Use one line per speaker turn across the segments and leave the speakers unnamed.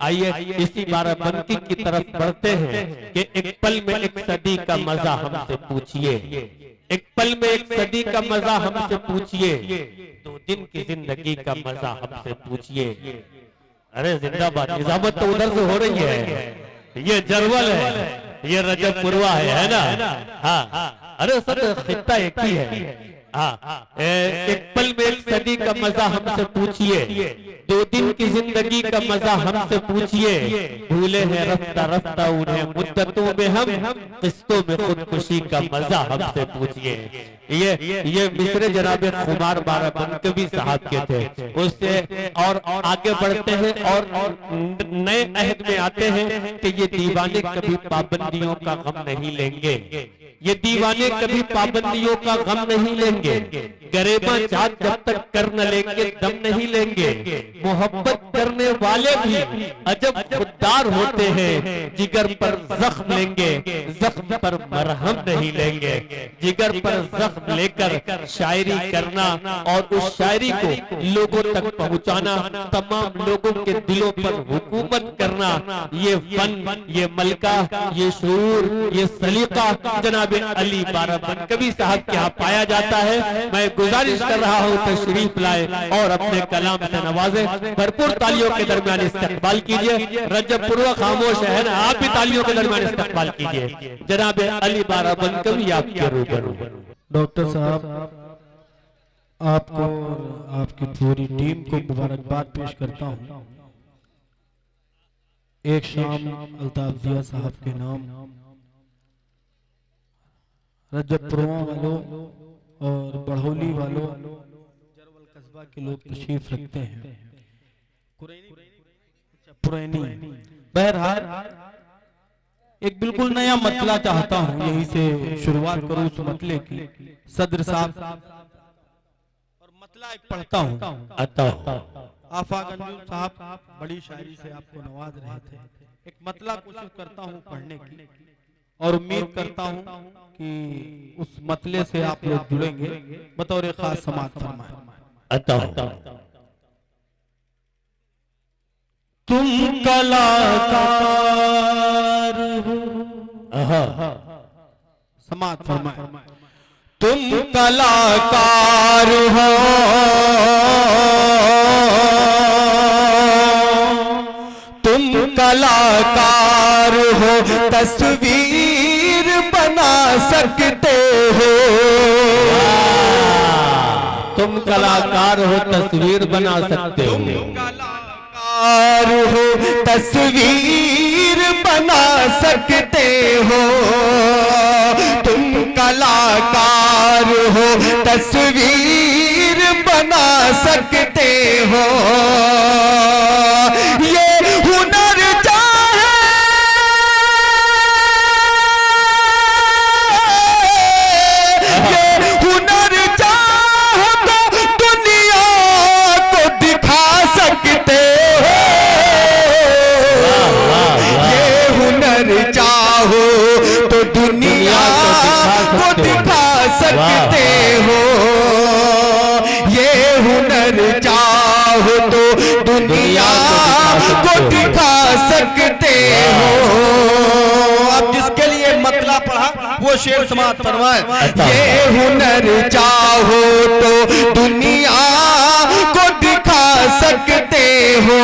आइए इसी बाराबंकी की तरफ बढ़ते हैं कि एक पल में एक सदी का मजा हमसे पूछिए, एक पल में एक सदी का मजा हमसे पूछिए, 2 दिन की जिंदगी का मजा हमसे पूछिए। अरे जिंदाबाद, निजामत तो उधर से हो रही है, ये जरवल है, ये रजबपुरवा है ना। हाँ, अरे सब खित्ता एक ही है। हाँ, एक पल में एक सदी का मजा हमसे पूछिए, 2 दिन की जिंदगी का मजा हमसे पूछिए। भूले हैं रफ्ता रफ्ता उन्हें मुद्दतों में हम, किस्तों में खुदकुशी का मजा हमसे पूछिए। ये मिसरे जनाब खुमार बाराबंकी साहब के थे। उससे और आगे बढ़ते हैं और नए अहद में आते हैं कि ये दीवाने कभी पाबंदियों का गम नहीं लेंगे, ये दीवाने कभी पाबंदियों का गम नहीं लेंगे, गरेबा चाहत जब तक कर न लेंगे दम नहीं लेंगे। मोहब्बत करने वाले भी अजब खुददार होते हैं, जिगर पर जख्म लेंगे, जख्म पर मरहम नहीं लेंगे। जिगर पर जख्म लेकर शायरी करना और उस शायरी को लोगों तक पहुंचाना, तमाम लोगों के दिलों पर हुकूमत करना, ये फन, ये मलका, ये शूर, ये सलीका जनाब अली बाराबंकी साहब के यहाँ पाया जाता है। मैं गुजारिश कर रहा हूँ तशरीफ लाए और अपने कलाम से नवाजे। भरपूर तालियों के दरमियान इस्तकबाल कीजिए। रजबपुरवा खामोश है ना, आप भी तालियों के दरमियान इस्तकबाल कीजिए। जनाब अली बाराबंकी आपके रूबरू।
डॉक्टर साहब, आपको आपकी पूरी टीम को मुबारकबाद पेश करता हूँ। एक शाम अल्ताफ जिया साहब के नाम रजबपुरवा वालों और बढ़ौली वालों, जरवल कस्बा के लोग तशरीफ रखते हैं। पुरैनी बहरहाल एक बिल्कुल नया मतला चाहता हूँ, यहीं से शुरुआत करूँ उस मतले की। सदर साहब और मतला एक पढ़ता हूँ। आफाक अंजुम साहब बड़ी शायरी से आपको नवाज रहे थे। एक मतला कोशिश करता हूँ पढ़ने की और उम्मीद करता हूँ कि उस मतले से आप लोग जुड़ेंगे। बतौर खास समाअत फरमाएं। तुम कलाकार हो, समाअत फरमाएं। तुम कलाकार हो, तुम कलाकार हो, तस्वीर बना सकते हो।
तुम कलाकार हो, तस्वीर बना सकते हो।
कलाकार हो, तस्वीर बना सकते हो। तुम कलाकार हो, तस्वीर बना सकते हो। ये हुनर चाहे, ये हुनर चाहे तो दुनिया को दिखा सकते हो। ये हुनर चाहो तो दुनिया को दिखा सकते हो। ये हुनर चाहो तो दुनिया को दिखा सकते हो। अब जिसके लिए मतला पढ़ा वो शेर समाअत फरमाए। ये हुनर चाहो तो दुनिया को दिखा सकते हो।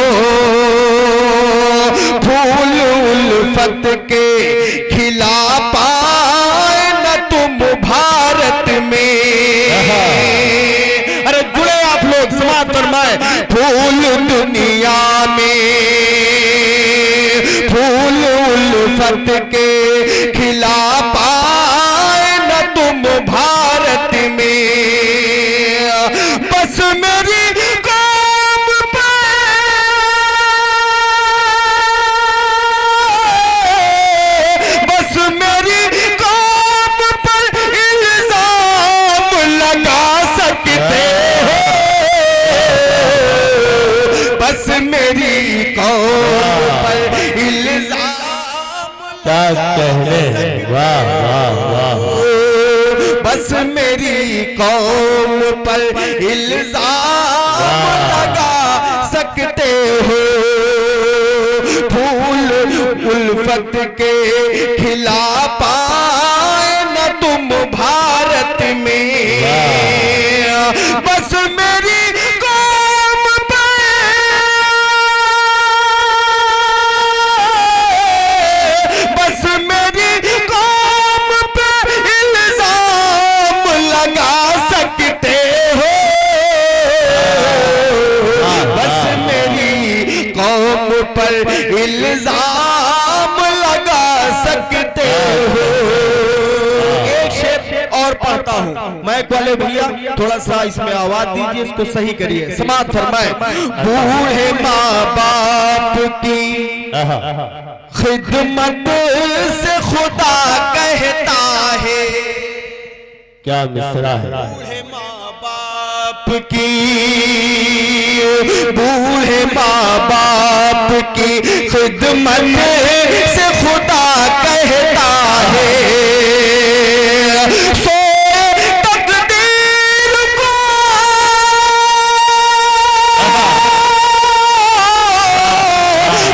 फूल उल्फत के खिला पाए न तुम भारत में। अरे जुड़े आप लोग, समाअत फरमाए। फूल दुनिया में, फूल उल्फत के खिला पाए न तुम भारत में। बस मेरी कौम पे, बस मेरी कौम पर इल्जाम लगा सकते हो। बस मेरी कौम पर इल्जाम
कहने, वाह वाह वाह।
बस मेरी कौम पर इल्जाम लगा सकते हो।
गुर्बत के खिला पाए न तुम भारत में, बस मेरी कौम पे बस मेरी कौम पे इल्जाम लगा सकते हो, बस मेरी कौम पर इल्जाम लगा सकते हो। एक शेर और पढ़ता हूँ, माइक वाले भैया थोड़ा सा इसमें आवाज दीजिए, इसको सही करिए। समाज फरमाए, बूढ़े माँ बाप की खिदमत से खुदा कहता है,
क्या मिसरा है।
बूढ़े माँ बाप की, बूढ़े माँ बाप की खिदमत से खुदा कहता है, सोए तकदीर को,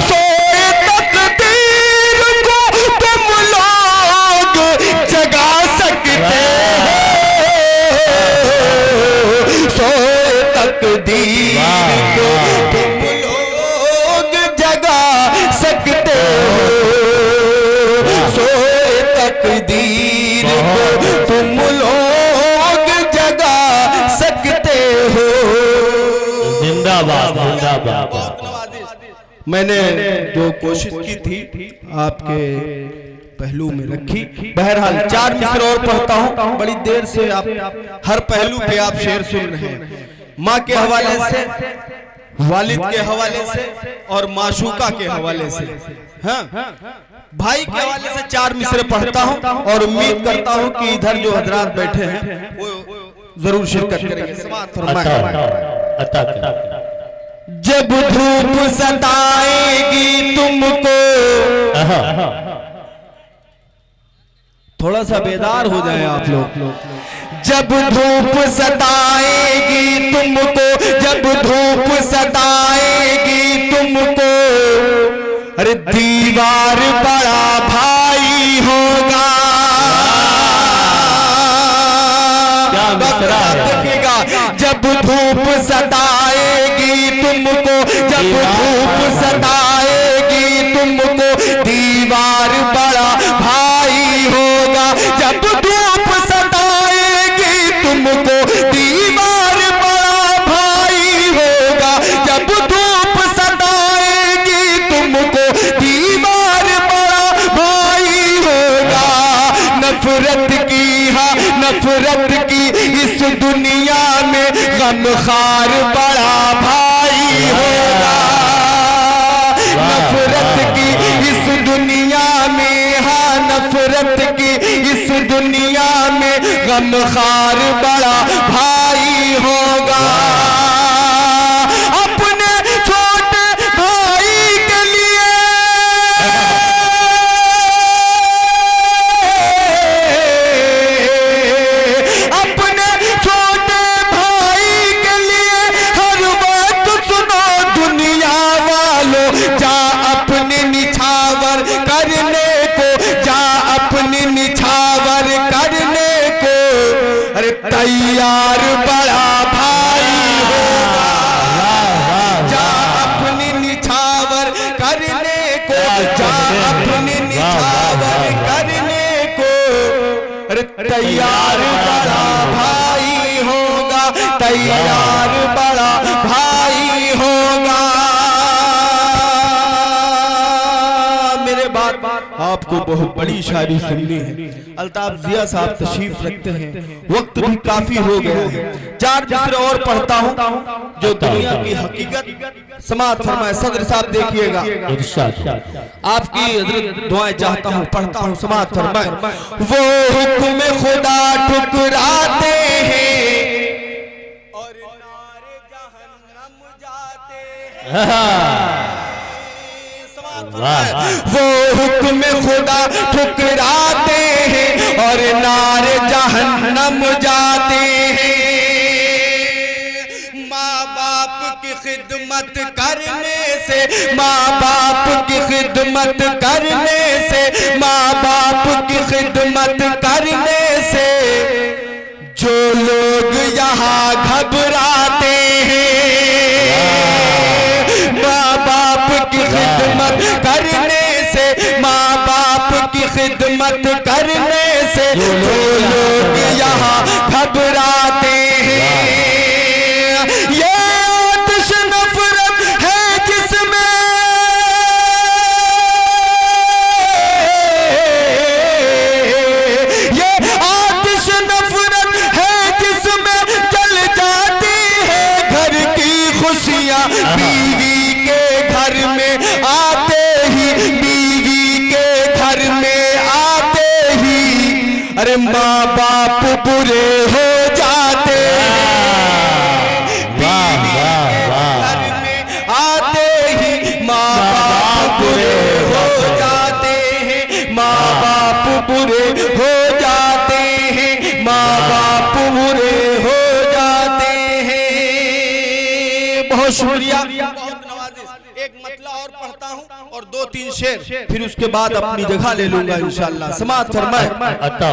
सोए तकदीर को तुम लोग जगा सकते हो, सोए तकदीर को तुम लोग जगा सकते हो, सोए तकदीर को तुम लोग जगा सकते हो।
जिंदाबाद जिंदाबाद।
मैंने जो कोशिश की थी आपके पहलू में रखी। बहरहाल 4 मिसर और पढ़ता हूँ, बड़ी देर से आप हर पहलू पे आप शेर सुन रहे हैं। माँ के हवाले से, वालिद के हवाले से और माशूका के हवाले से, हाँ भाई के हवाले से 4 मिसरे पढ़ता हूँ और उम्मीद करता हूँ कि इधर जो हजरात बैठे हैं वो जरूर शिरकत करेंगे। समाअत फरमाएं। जब धूप सताएगी तुमको, थोड़ा सा बेदार हो जाए आप लोग। जब धूप सताएगी तुमको, जब धूप सताएगी तुमको, अरे दीवार बड़ा भाई होगा। देखिएगा, जब धूप सताएगी तुमको, जब धूप सताएगी तुमको, दीवार बड़ा भाई होगा। जब धूप सताएगी तुमको, दीवार बड़ा भाई होगा। जब धूप सताएगी तुमको, दीवार बड़ा भाई होगा। नफरत की, हाँ नफरत की इस दुनिया में गमखार बड़ा भाई होगा। नफरत की इस दुनिया में, हाँ नफरत की इस दुनिया में गमखार बड़ा भाई होगा। अपने छोटे भाई के लिए, अपने छोटे भाई के लिए हर बात सुनो दुनिया वालों। जा अपने निछावर करने को, जा अपने निछावर करने को, अरे तैयार बड़ा भाई होगा। जा अपने निछावर करने को, जा अपने निछावर करने को, अरे तैयार बड़ा भाई होगा। तैयार बड़ा भाई होगा। मेरे बाद आपको बहुत बड़ी शायरी सुननी है। अल्ताफ जिया साहब तशरीफ रखते हैं, वक्त भी काफी हो गया है। 4 मिसरे और पढ़ता हूँ जो दुनिया की हकीकत। समाअत फरमाए। सदर साहब देखिएगा, आपकी हजरत दुआएं चाहता हूँ, पढ़ता हूँ। समाअत फरमाए। वो हुक्म खुदा ठुकराते हैं और नारे जहन्नम जाते हैं। वो हुक्म खुदा ठुकराते हैं और नारे जहन्नम जाते हैं। माँ बाप की खिदमत करने से, माँ बाप की खिदमत करने से, माँ बाप की खिदमत करने से जो लोग यहाँ घबराते हैं, माँ बाप की खिदमत करने से, माँ बाप की खिदमत करने से जो लोग यहाँ घबराते हैं, ये आतिश नफरत है जिसमें, ये आतिश नफरत है जिसमें जल जाती है घर की खुशियाँ, बीवी के घर में आते ही, बीवी के घर में आते ही अरे माँ बाप बुरे हो जाते हैं, घर में आते ही माँ बाप बुरे हो जाते हैं, माँ बाप बुरे हो जाते हैं, माँ बाप बुरे हो जाते हैं। बहुत शुक्रिया, बहुत नवाजिश। एक मतला और पढ़ता हूँ और 2-3 शेर, फिर उसके बाद अपनी जगह ले लूंगा इंशाअल्लाह। समाअत फरमाए। अच्छा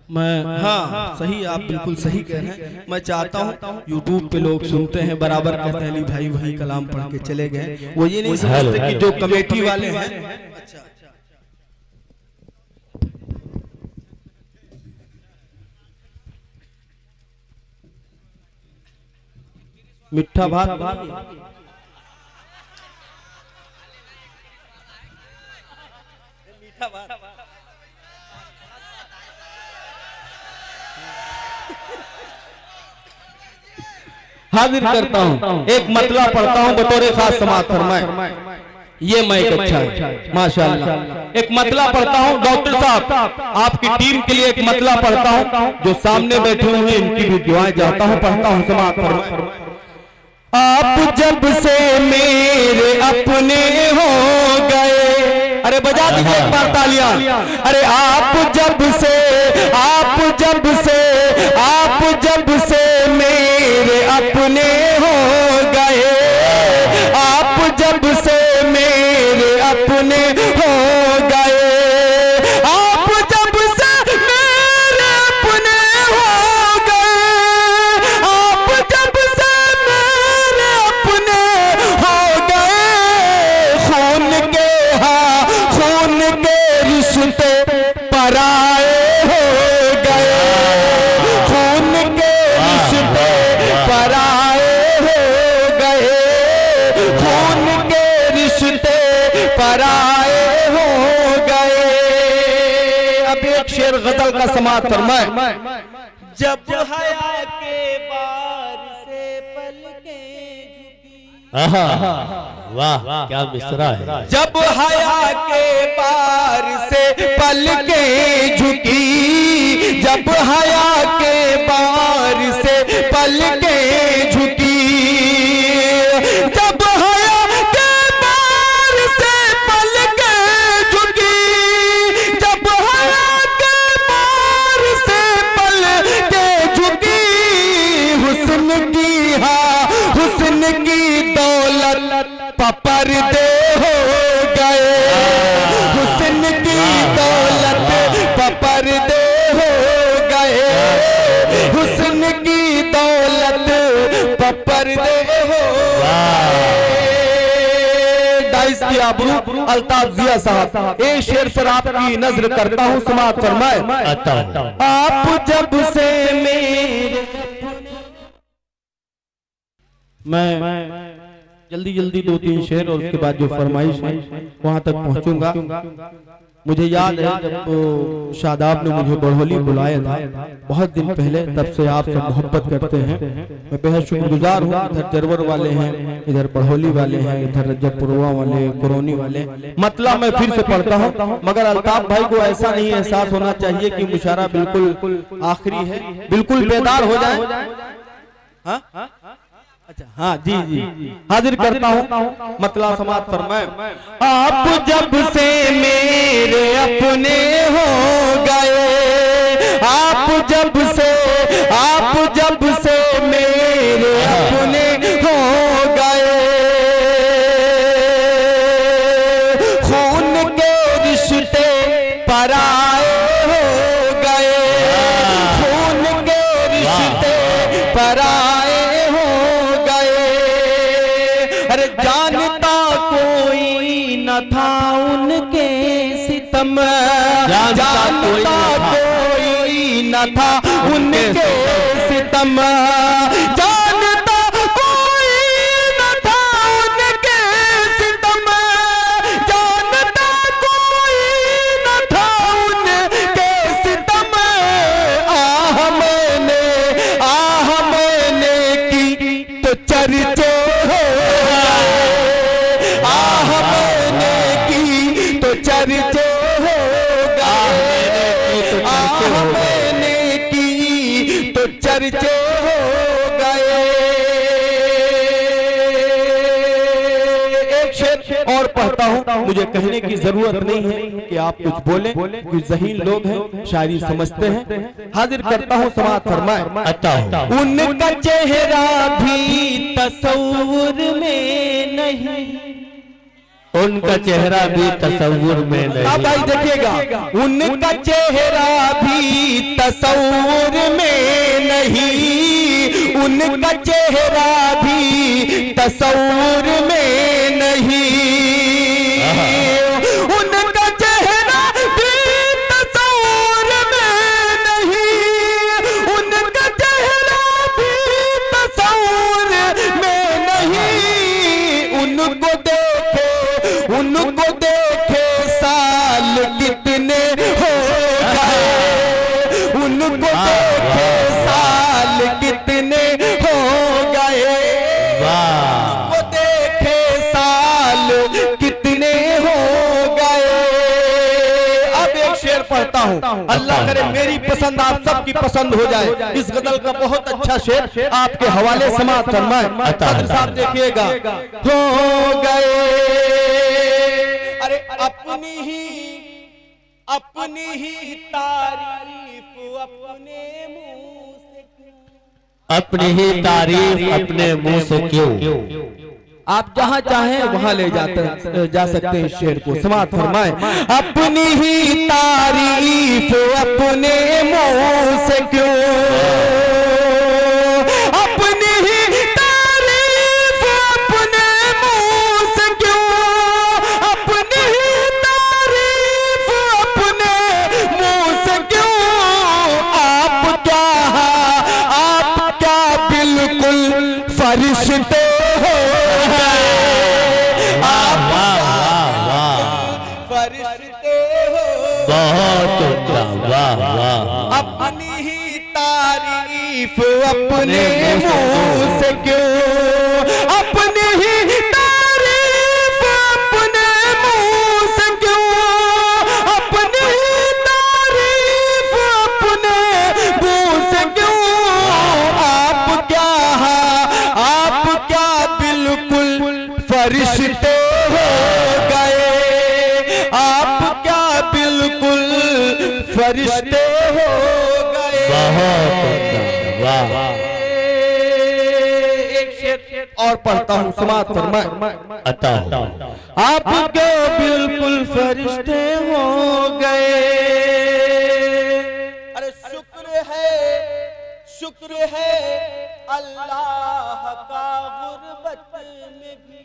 मैं, हाँ सही, आप बिल्कुल सही कह रहे हैं। मैं चाहता हूँ YouTube पे लोग सुनते हैं बराबर, कहते हैं अली भाई वही कलाम पढ़ के चले गए, वो ये नहीं समझते कि जो कमेटी वाले हैं। अच्छा मिठा भात, मीठा भात, हाजिर करता हूँ, एक मतला पढ़ता हूँ बतौरे खास समाअत फरमाए। ये माइक अच्छा है माशाअल्लाह। एक मतला पढ़ता हूँ डॉक्टर साहब, आपकी टीम के लिए एक मतला पढ़ता हूँ, जो सामने बैठे हुए हैं इनकी भी दुआएं चाहता हूँ, पढ़ता हूँ समाअत फरमाए। आप जब से मेरे अपने हो गए, अरे बजा दीजिए एक बार तालियां, अरे आप जब से, आप जब से, आप जब से मेरे अपने हो गए, आप जब से मेरे अपने हो गए, आप जब से मेरे अपने हो गए, आप जब से मेरे अपने हो गए, खून के, हाँ खून के रिश्ते पराए हो गए, खून के रिश्ते पराए हो गए, खून के रिश्ते पराए हो गए। अब एक शेर गजल का समाअत फरमाए। जब हया के बार से पलकें झुकी,
वाह क्या मिसरा है।
जब हया के बार से पलकें झुकी, जब हया के बार से पलकें झुकी, जब हया के बार से पलकें झुकी, जब हया के बार से पलकें झुकी, हुस्न की, हाँ हुस्न की दौलत पर्दे हो गए, हुस्न की दौलत पर्दे हो गए, हुस्न की दौलत पर्दे हो गए। डाइस की आबरू अल्ताफ जिया साहब, एक शेर पर आपकी नजर करता हूँ, समाअत फरमाए। आप जब से मेरे, मैं जल्दी जल्दी 2-3 शेर और उसके बाद जो फरमाइश है वहां तक पहुंचूंगा। मुझे याद है जब शादाब ने मुझे बढ़ोली बुलाया था बहुत दिन पहले, तब से आप सब मोहब्बत करते हैं, मैं बेहद शुक्रगुजार हूँ। इधर जरवर वाले हैं, इधर बढ़ोली वाले हैं, इधर रजबपुरवा वाले, कुरौनी वाले। मतलब मैं फिर से पढ़ता हूँ, मगर अल्ताफ भाई को ऐसा नहीं एहसास होना चाहिए कि मुशारा बिल्कुल आखिरी है, बिल्कुल बेदार हो जाए। हाँ अच्छा, हाँ जी जी, हाजिर करता हूँ मतला समाअत फरमाए। आप जब से मेरे अपने हो गए, आप जब से मेरे अपने हो गए, खून के रिश्ते पराए हो गए, खून के रिश्ते पराए हो गए। अरे जानता कोई न था उनके सितम, जानता कोई न था उनके सितम, जानता कोई न था उनके सितम, जानता कोई न था उनके सितम। आह मैंने की तो चर्चे हो गए, आह मैंने की तो चर्चे हो गए, आह मैंने की तो चर्चे हो गए। एक शेर और पढ़ता हूं, मुझे कहने की जरूरत नहीं है कि आप कुछ बोलें, क्योंकि ज़हीन लोग हैं, शायरी समझते हैं। हाजिर करता हूं, समाअत फरमाएं। उनका चेहरा भी तसव्वुर में नहीं,
उनका चेहरा भी तसव्वुर में नहीं।
अब भाई देखिएगा, उनका चेहरा भी तसव्वुर में नहीं, उनका चेहरा भी तसव्वुर में नहीं, उनका चेहरा भी तसव्वुर में नहीं, उनका चेहरा भी तसव्वुर में नहीं। उनको देखे साल कितने हो गए, उनको देखे साल कितने हो गए, उनको देखे साल कितने हो गए। अब एक शेर पढ़ता हूँ, अल्लाह करे मेरी पसंद आप सबकी पसंद हो जाए। इस गजल का बहुत अच्छा शेर आपके हवाले समाअत फरमाएं। सदर साहब देखिएगा, हो गए अपनी ही तारीफ अपने मुंह से क्यों,
अपनी ही तारीफ अपने मुंह से क्यों।
आप जहां चाहें वहां ले जा सकते हैं। शेर को समाअत फरमाएं। अपनी ही तारीफ अपने मुंह से क्यों, अपनी ही तारीफ अपने मुंह से क्यों, अपनी ही तारीफ अपने मुंह से क्यों। आप क्या बिल्कुल फरिश्ते हो गए, आप फरिश्ते हो,
बहुत वाह वाह।
अपनी ही तारीफ अपने मुंह से क्यों, अपनी ही तारीफ अपने मुंह से क्यों, अपनी ही तारीफ अपने मुंह से क्यों। आप क्या बिल्कुल फरिश्ते हो गए, आप क्या बिल्कुल फरिश्ते हो गए।
वाह।
एक शेर और पढ़ता हूँ, समाअत फरमाएं। आप क्या बिल्कुल फरिश्ते हो गए। अरे शुक्र है अल्लाह का गुर्बत में भी,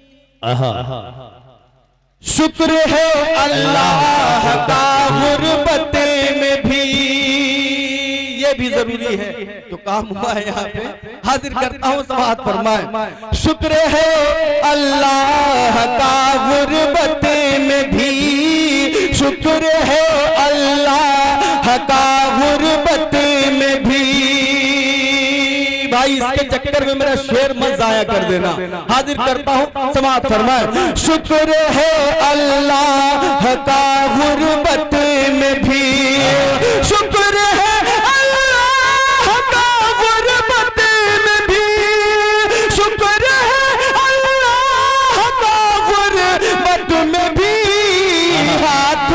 शुक्र है अल्लाह का गुर्बत में भी। ये भी जरूरी है जो काम हुआ है यहाँ पे, हाजिर करता हूँ, समाअत फरमाएं। शुक्र है अल्लाह का गुर्बत में भी, शुक्र है अल्लाह का गुर्बत में भी। भाई इसके चक्कर में मेरा शेर मत जाया कर देना। हाजिर करता हूँ, समाअत फरमाएं। शुक्र है अल्लाह का गुर्बत में भी, शुक्र है अल्लाह का गुर्बत में भी, शुक्र है अल्लाह का गुर्बत में भी। हाथ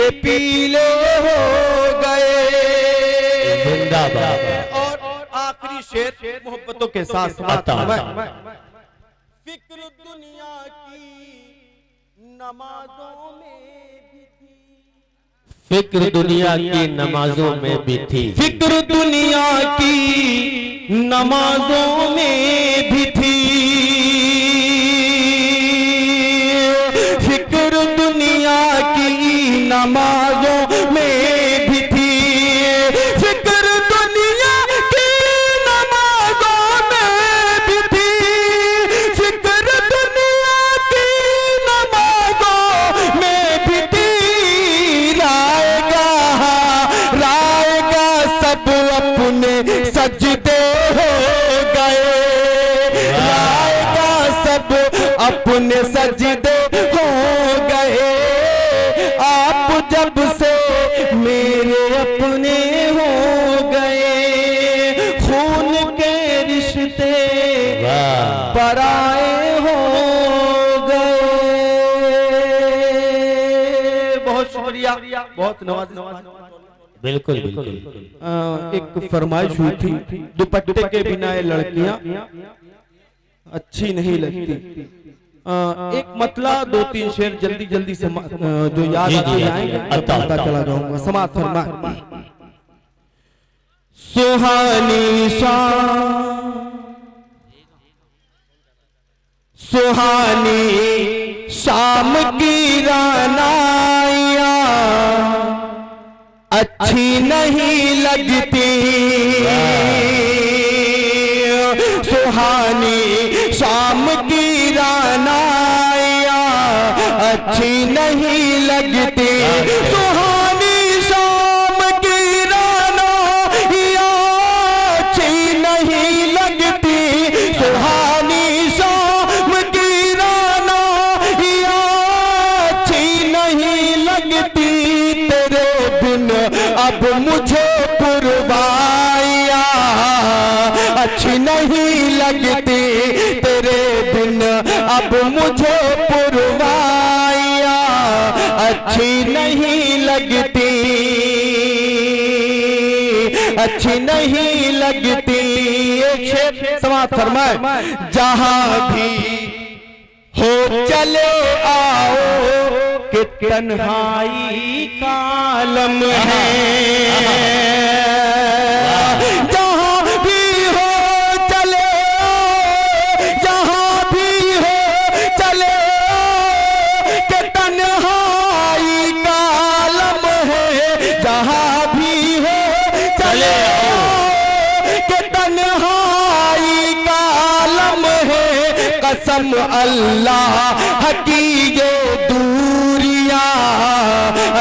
के पीले हो गए।
जिंदाबाद।
और आखिरी शेर मोहब्बतों के साथ
आता है।
फिक्र दुनिया की नमाजों में भी थी,
फिक्र दुनिया की नमाजों में भी थी,
फिक्र दुनिया की नमाजों में भी थी, फिक्र दुनिया की नमाजों में भी थी, फिक्र दुनिया की नमाजों में भी थी, फिक्र दुनिया की नमाजों में भी थी। रायगा सब अपने सजदे हो गए, रायगा सब अपने सजदे हो गए। आप जब से मेरे अपने हो गए, खून के रिश्ते पराए हो गए। बहुत शुक्रिया, बहुत नवाज।
बिल्कुल बिल्कुल।
एक फरमाइश हुई थी, दुपट्टे के बिना ये लड़कियां अच्छी नहीं लगती। एक मतला 2-3 शेर जल्दी जल्दी से जो याद आते जाएंगे आता चला जाऊंगा। समाप्त फरमा।
सुहानी शाम की रानाइया अच्छी नहीं लगती, सुहानी शाम की रानाइया अच्छी नहीं लगती, सुहानी शाम की रानाइया अच्छी नहीं लगती, सुहानी शाम की रानाइया अच्छी नहीं लगती। तेरे बिन अब मुझे पुरवाइया अच्छी नहीं लगती, तेरे बिन अब मुझे पुरवाइया अच्छी नहीं लगती, अच्छी नहीं लगती। एक शेर समाप्त फरमाए। जहां भी हो चले आओ कि तन्हाई का आलम है, जहां भी हो चले आओ, जहां भी हो चले आओ कि तन्हाई का आलम है, जहां भी हो चले आओ कि तन्हाई का आलम है। कसम अल्लाह की ये दूरियां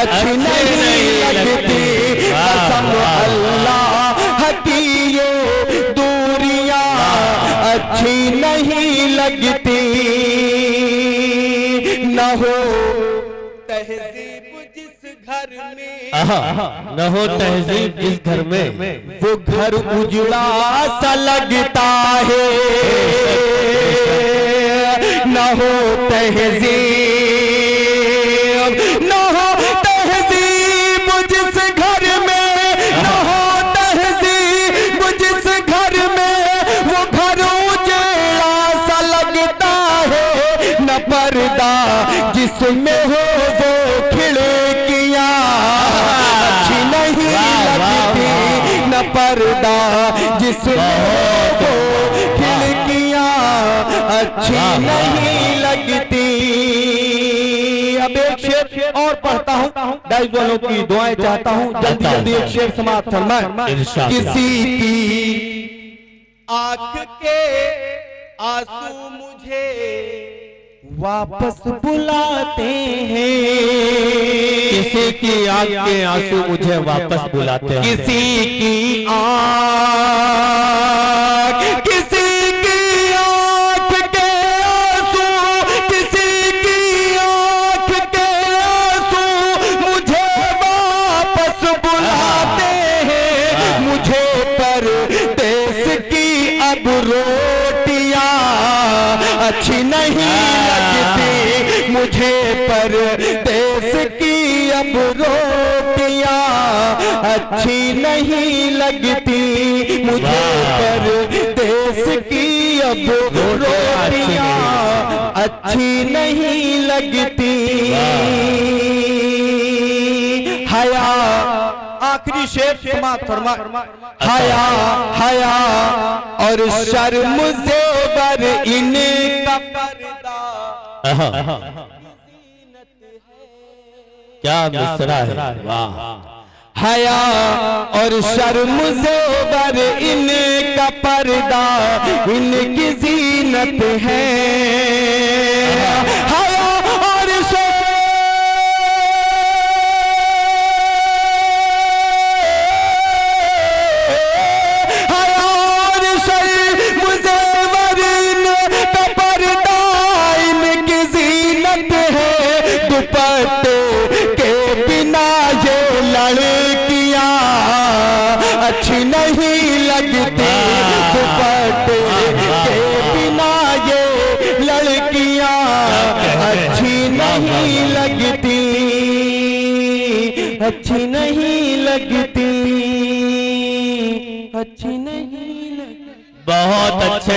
अच्छी नहीं लगती, कसम अल्लाह की ये दूरियां अच्छी नहीं लगती। न हो तहजीब जिस घर में,
न हो तहजीब जिस घर में,
वो घर उजड़ा सा लगता है। न हो तहजीब, न हो तहजीब जिस घर में, न हो तहजीब जिस घर में, वो घर उजड़ा सा लगता है। न पर्दा जिसमें हो वो खिड़कियां अच्छी नहीं लगती, न पर्दा जिसमें हो वो खिड़कियां अच्छी नहीं लगती। अब एक शेर और पढ़ता हूँ, डाइस वालों की दुआएं चाहता हूँ। जल्दी जल्दी एक शेर समाप्त फरमाए। किसी की आंख के आंसू मुझे वापस बुलाते हैं,
किसी की आंख के आंसू मुझे वापस बुलाते हैं,
किसी की आंख, किसी की आंख के आंसू, किसी की आंख के आंसू मुझे वापस बुलाते हैं। मुझे परदेस की अब रोटियां अच्छी नहीं लगती, मुझे परदेस की अब
रोटियां अच्छी नहीं लगती मुझे, परदेश की अब रोटियां अच्छी नहीं लगती। हया, आखिरी शेर समाप्त फरमा। हया हया और शर्म ज़ेवर इनका पर्दा,
क्या मिसरा है, वाह।
हया और शर्म ज़ेवर इनका पर्दा, इनकी जीनत है। हया और शर्म ज़ेवर इनका पर्दा, इनकी जीनत है। दुपट्टे के बिना ये लड़कियां अच्छी नहीं लगती, दुपट्टे के बिना ये लड़कियां अच्छी नहीं लगती, अच्छी नहीं लगती, अच्छी नहीं लगती।
बहुत अच्छे।